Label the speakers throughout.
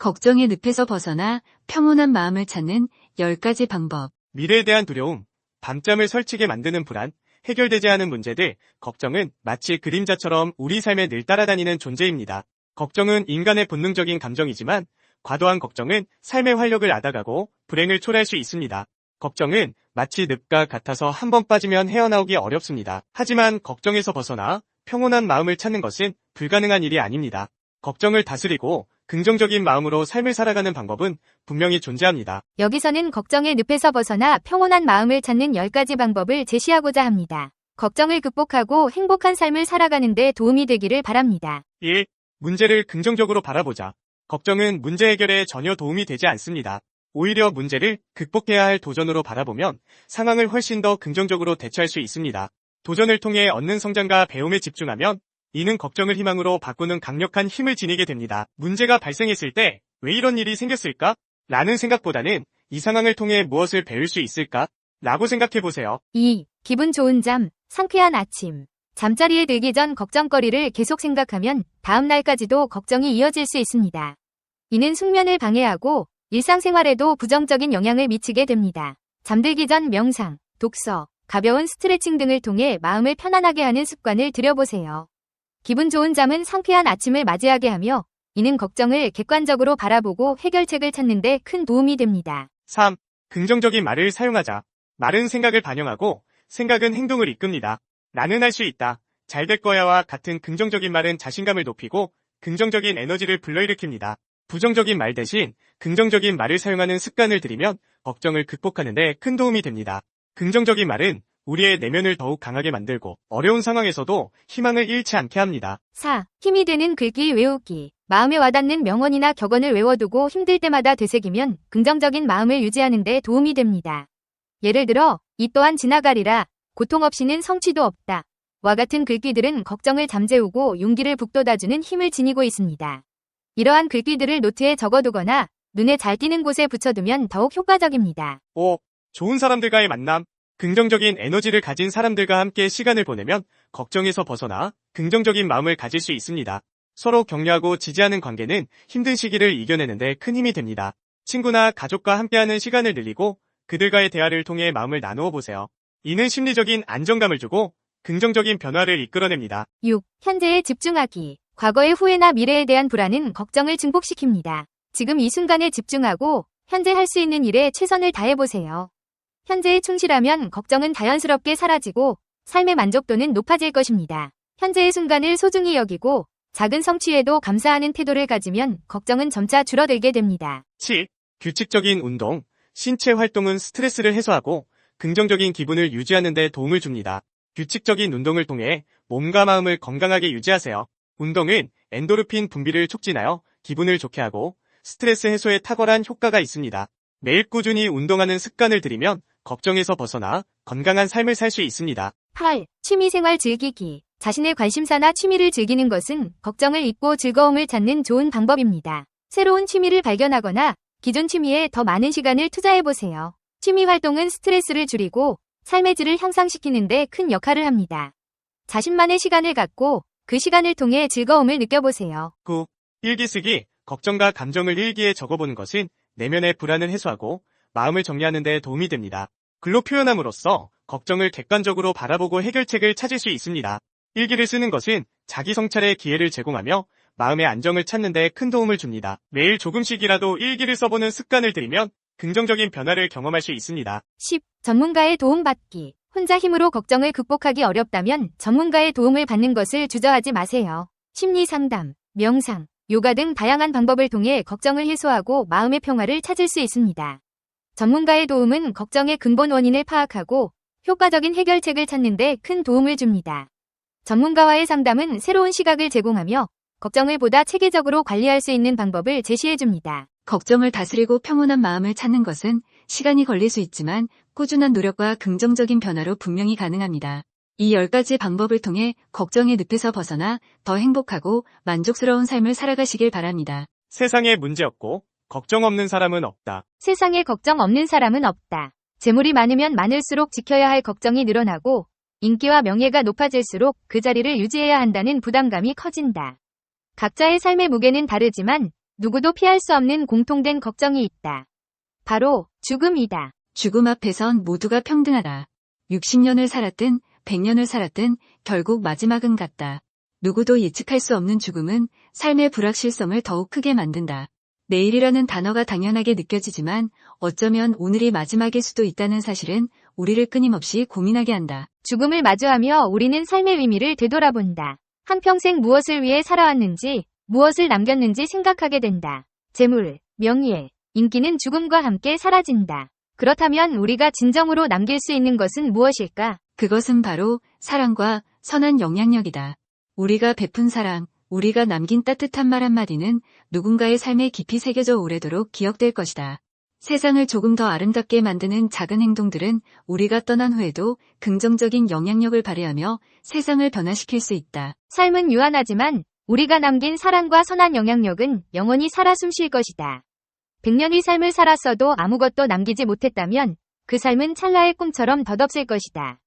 Speaker 1: 걱정의 늪에서 벗어나 평온한 마음을 찾는 10가지 방법.
Speaker 2: 미래에 대한 두려움, 밤잠을 설치게 만드는 불안, 해결되지 않은 문제들, 걱정은 마치 그림자처럼 우리 삶에 늘 따라다니는 존재입니다. 걱정은 인간의 본능적인 감정이지만 과도한 걱정은 삶의 활력을 앗아가고 불행을 초래할 수 있습니다. 걱정은 마치 늪과 같아서 한 번 빠지면 헤어나오기 어렵습니다. 하지만 걱정에서 벗어나 평온한 마음을 찾는 것은 불가능한 일이 아닙니다. 걱정을 다스리고 긍정적인 마음으로 삶을 살아가는 방법은 분명히 존재합니다.
Speaker 3: 여기서는 걱정의 늪에서 벗어나 평온한 마음을 찾는 10가지 방법을 제시하고자 합니다. 걱정을 극복하고 행복한 삶을 살아가는 데 도움이 되기를 바랍니다.
Speaker 2: 1. 문제를 긍정적으로 바라보자. 걱정은 문제 해결에 전혀 도움이 되지 않습니다. 오히려 문제를 극복해야 할 도전으로 바라보면 상황을 훨씬 더 긍정적으로 대처할 수 있습니다. 도전을 통해 얻는 성장과 배움에 집중하면 이는 걱정을 희망으로 바꾸는 강력한 힘을 지니게 됩니다. 문제가 발생했을 때 왜 이런 일이 생겼을까? 라는 생각보다는 이 상황을 통해 무엇을 배울 수 있을까? 라고 생각해보세요.
Speaker 3: 2. 기분 좋은 잠, 상쾌한 아침. 잠자리에 들기 전 걱정거리를 계속 생각하면 다음 날까지도 걱정이 이어질 수 있습니다. 이는 숙면을 방해하고 일상생활에도 부정적인 영향을 미치게 됩니다. 잠들기 전 명상, 독서, 가벼운 스트레칭 등을 통해 마음을 편안하게 하는 습관을 들여보세요. 기분 좋은 잠은 상쾌한 아침을 맞이하게 하며 이는 걱정을 객관적으로 바라보고 해결책을 찾는 데 큰 도움이 됩니다.
Speaker 2: 3. 긍정적인 말을 사용하자. 말은 생각을 반영하고 생각은 행동을 이끕니다. 나는 할 수 있다, 잘 될 거야와 같은 긍정적인 말은 자신감을 높이고 긍정적인 에너지를 불러일으킵니다. 부정적인 말 대신 긍정적인 말을 사용하는 습관을 들이면 걱정을 극복하는 데 큰 도움이 됩니다. 긍정적인 말은 우리의 내면을 더욱 강하게 만들고 어려운 상황에서도 희망을 잃지 않게 합니다.
Speaker 3: 4. 힘이 되는 글귀 외우기. 마음에 와닿는 명언이나 격언을 외워두고 힘들 때마다 되새기면 긍정적인 마음을 유지하는 데 도움이 됩니다. 예를 들어 이 또한 지나가리라, 고통 없이는 성취도 없다 와 같은 글귀들은 걱정을 잠재우고 용기를 북돋아주는 힘을 지니고 있습니다. 이러한 글귀들을 노트에 적어두거나 눈에 잘 띄는 곳에 붙여두면 더욱 효과적입니다.
Speaker 2: 5. 좋은 사람들과의 만남. 긍정적인 에너지를 가진 사람들과 함께 시간을 보내면 걱정에서 벗어나 긍정적인 마음을 가질 수 있습니다. 서로 격려하고 지지하는 관계는 힘든 시기를 이겨내는 데 큰 힘이 됩니다. 친구나 가족과 함께하는 시간을 늘리고 그들과의 대화를 통해 마음을 나누어 보세요. 이는 심리적인 안정감을 주고 긍정적인 변화를 이끌어냅니다.
Speaker 3: 6. 현재에 집중하기. 과거의 후회나 미래에 대한 불안은 걱정을 증폭시킵니다. 지금 이 순간에 집중하고 현재 할 수 있는 일에 최선을 다해보세요. 현재에 충실하면 걱정은 자연스럽게 사라지고 삶의 만족도는 높아질 것입니다. 현재의 순간을 소중히 여기고 작은 성취에도 감사하는 태도를 가지면 걱정은 점차 줄어들게 됩니다.
Speaker 2: 7. 규칙적인 운동. 신체 활동은 스트레스를 해소하고 긍정적인 기분을 유지하는 데 도움을 줍니다. 규칙적인 운동을 통해 몸과 마음을 건강하게 유지하세요. 운동은 엔도르핀 분비를 촉진하여 기분을 좋게 하고 스트레스 해소에 탁월한 효과가 있습니다. 매일 꾸준히 운동하는 습관을 들이면 걱정에서 벗어나 건강한 삶을 살 수 있습니다.
Speaker 3: 8. 취미생활 즐기기. 자신의 관심사나 취미를 즐기는 것은 걱정을 잊고 즐거움을 찾는 좋은 방법입니다. 새로운 취미를 발견하거나 기존 취미에 더 많은 시간을 투자해보세요. 취미 활동은 스트레스를 줄이고 삶의 질을 향상시키는 데 큰 역할을 합니다. 자신만의 시간을 갖고 그 시간을 통해 즐거움을 느껴보세요.
Speaker 2: 9. 일기 쓰기. 걱정과 감정을 일기에 적어보는 것은 내면의 불안을 해소하고 마음을 정리하는 데 도움이 됩니다. 글로 표현함으로써 걱정을 객관적으로 바라보고 해결책을 찾을 수 있습니다. 일기를 쓰는 것은 자기 성찰의 기회를 제공하며 마음의 안정을 찾는 데 큰 도움을 줍니다. 매일 조금씩이라도 일기를 써보는 습관을 들이면 긍정적인 변화를 경험할 수 있습니다.
Speaker 3: 10. 전문가의 도움받기. 혼자 힘으로 걱정을 극복하기 어렵다면 전문가의 도움을 받는 것을 주저하지 마세요. 심리 상담, 명상, 요가 등 다양한 방법을 통해 걱정을 해소하고 마음의 평화를 찾을 수 있습니다. 전문가의 도움은 걱정의 근본 원인을 파악하고 효과적인 해결책을 찾는 데 큰 도움을 줍니다. 전문가와의 상담은 새로운 시각을 제공하며 걱정을 보다 체계적으로 관리할 수 있는 방법을 제시해줍니다.
Speaker 1: 걱정을 다스리고 평온한 마음을 찾는 것은 시간이 걸릴 수 있지만 꾸준한 노력과 긍정적인 변화로 분명히 가능합니다. 이 10가지 방법을 통해 걱정의 늪에서 벗어나 더 행복하고 만족스러운 삶을 살아가시길 바랍니다.
Speaker 2: 세상에 문제 없고 걱정 없는 사람은 없다.
Speaker 3: 세상에 걱정 없는 사람은 없다. 재물이 많으면 많을수록 지켜야 할 걱정이 늘어나고 인기와 명예가 높아질수록 그 자리를 유지해야 한다는 부담감이 커진다. 각자의 삶의 무게는 다르지만 누구도 피할 수 없는 공통된 걱정이 있다. 바로 죽음이다.
Speaker 1: 죽음 앞에선 모두가 평등하다. 60년을 살았든 100년을 살았든 결국 마지막은 같다. 누구도 예측할 수 없는 죽음은 삶의 불확실성을 더욱 크게 만든다. 내일이라는 단어가 당연하게 느껴지지만 어쩌면 오늘이 마지막일 수도 있다는 사실은 우리를 끊임없이 고민하게 한다.
Speaker 3: 죽음을 마주하며 우리는 삶의 의미를 되돌아본다. 한평생 무엇을 위해 살아왔는지, 무엇을 남겼는지 생각하게 된다. 재물, 명예, 인기는 죽음과 함께 사라진다. 그렇다면 우리가 진정으로 남길 수 있는 것은 무엇일까?
Speaker 1: 그것은 바로 사랑과 선한 영향력이다. 우리가 베푼 사랑, 우리가 남긴 따뜻한 말 한마디는 누군가의 삶에 깊이 새겨져 오래도록 기억될 것이다. 세상을 조금 더 아름답게 만드는 작은 행동들은 우리가 떠난 후에도 긍정적인 영향력을 발휘하며 세상을 변화시킬 수 있다.
Speaker 3: 삶은 유한하지만 우리가 남긴 사랑과 선한 영향력은 영원히 살아 숨쉴 것이다. 100년의 삶을 살았어도 아무것도 남기지 못했다면 그 삶은 찰나의 꿈처럼 덧없을 것이다.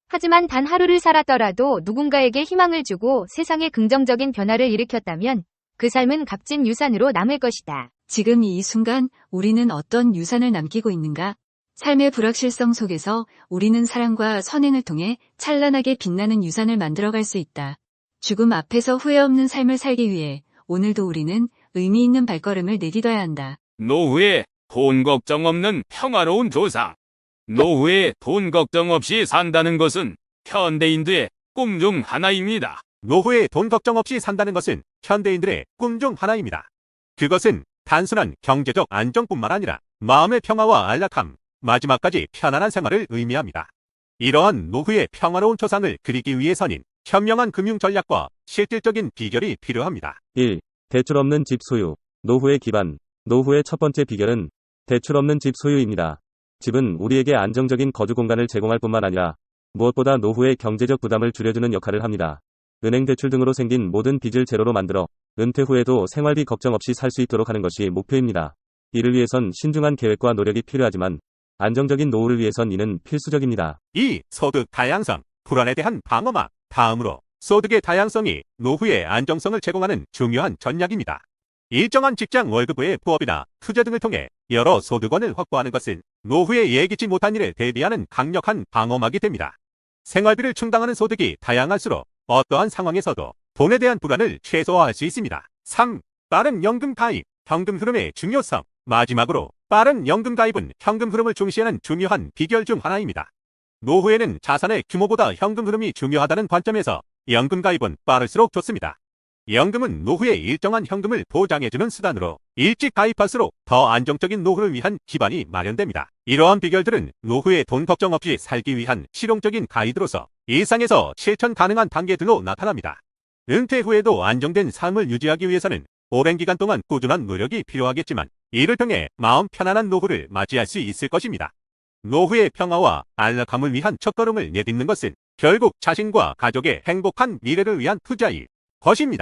Speaker 3: 하지만 단 하루를 살았더라도 누군가에게 희망을 주고 세상에 긍정적인 변화를 일으켰다면 그 삶은 값진 유산으로 남을 것이다.
Speaker 1: 지금 이 순간 우리는 어떤 유산을 남기고 있는가? 삶의 불확실성 속에서 우리는 사랑과 선행을 통해 찬란하게 빛나는 유산을 만들어갈 수 있다. 죽음 앞에서 후회 없는 삶을 살기 위해 오늘도 우리는 의미 있는 발걸음을 내딛어야 한다.
Speaker 4: 노후에 돈 걱정 없는 평화로운 조상. 노후에 돈 걱정 없이 산다는 것은 현대인들의 꿈 중 하나입니다.
Speaker 5: 노후에 돈 걱정 없이 산다는 것은 현대인들의 꿈 중 하나입니다. 그것은 단순한 경제적 안정뿐만 아니라 마음의 평화와 안락함, 마지막까지 편안한 생활을 의미합니다. 이러한 노후의 평화로운 초상을 그리기 위해서는 현명한 금융 전략과 실질적인 비결이 필요합니다.
Speaker 6: 1. 대출 없는 집 소유. 노후의 기반. 노후의 첫 번째 비결은 대출 없는 집 소유입니다. 집은 우리에게 안정적인 거주 공간을 제공할 뿐만 아니라 무엇보다 노후의 경제적 부담을 줄여주는 역할을 합니다. 은행 대출 등으로 생긴 모든 빚을 제로로 만들어 은퇴 후에도 생활비 걱정 없이 살 수 있도록 하는 것이 목표입니다. 이를 위해선 신중한 계획과 노력이 필요하지만 안정적인 노후를 위해선 이는 필수적입니다.
Speaker 5: 2. 소득 다양성, 불안에 대한 방어막. 다음으로 소득의 다양성이 노후의 안정성을 제공하는 중요한 전략입니다. 일정한 직장 월급의 부업이나 투자 등을 통해 여러 소득원을 확보하는 것은 노후에 예기치 못한 일에 대비하는 강력한 방어막이 됩니다. 생활비를 충당하는 소득이 다양할수록 어떠한 상황에서도 돈에 대한 불안을 최소화할 수 있습니다. 3. 빠른 연금 가입, 현금 흐름의 중요성. 마지막으로 빠른 연금 가입은 현금 흐름을 중시하는 중요한 비결 중 하나입니다. 노후에는 자산의 규모보다 현금 흐름이 중요하다는 관점에서 연금 가입은 빠를수록 좋습니다. 연금은 노후에 일정한 현금을 보장해주는 수단으로 일찍 가입할수록 더 안정적인 노후를 위한 기반이 마련됩니다. 이러한 비결들은 노후에 돈 걱정 없이 살기 위한 실용적인 가이드로서 일상에서 실천 가능한 단계들로 나타납니다. 은퇴 후에도 안정된 삶을 유지하기 위해서는 오랜 기간 동안 꾸준한 노력이 필요하겠지만 이를 통해 마음 편안한 노후를 맞이할 수 있을 것입니다. 노후의 평화와 안락함을 위한 첫걸음을 내딛는 것은 결국 자신과 가족의 행복한 미래를 위한 투자일 것입니다.